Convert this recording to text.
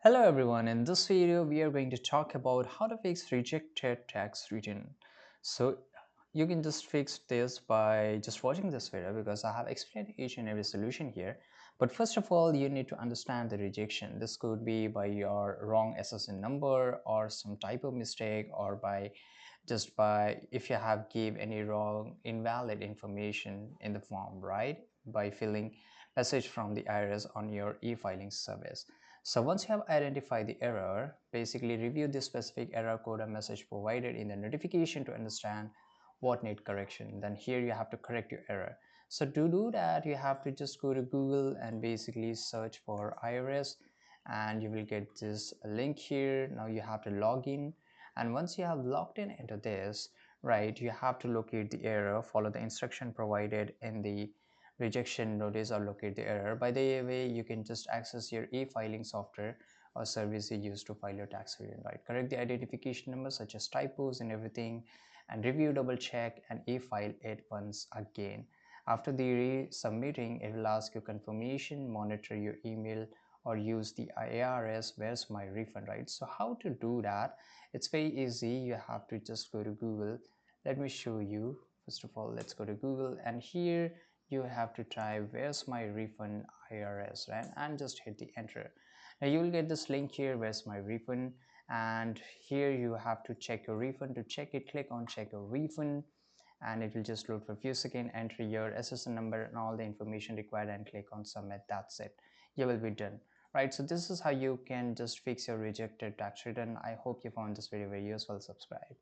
Hello everyone, in this video we are going to talk about how to fix rejected tax return. So you can just fix this by just watching this video because I have explained each and every solution here. But first of all, you need to understand the rejection. This could be by your wrong SSN number or some type of mistake, or by just by if you have gave any wrong invalid information in the form, right, by filling message from the IRS on your e-filing service. So once you have identified the error, basically review the specific error code or message provided in the notification to understand what need correction. Then here you have to correct your error. So to do that, you have to just go to Google and basically search for IRS, and you will get this link here. Now you have to log in, and once you have logged in into this, right, you have to locate the error, follow the instruction provided in the rejection notice, or locate the error. By the way, you can just access your e-filing software or service you use to file your tax return, right? Correct the identification numbers such as typos and everything, and review, double check, and e-file it once again. After the resubmitting, it will ask you confirmation, monitor your email, or use the IRS where's my refund, right? So how to do that? It's very easy. You have to just go to Google. Let me show you. First of all, let's go to Google, and here you have to type where's my refund IRS, right, and just hit the enter. Now you will get this link here, where's my refund, and here you have to check your refund. To check it, click on check your refund, and it will just load for a few seconds. Enter your SSN number and all the information required and click on submit. That's it, you will be done, right? So this is how you can just fix your rejected tax return. I hope you found this video very useful. Subscribe.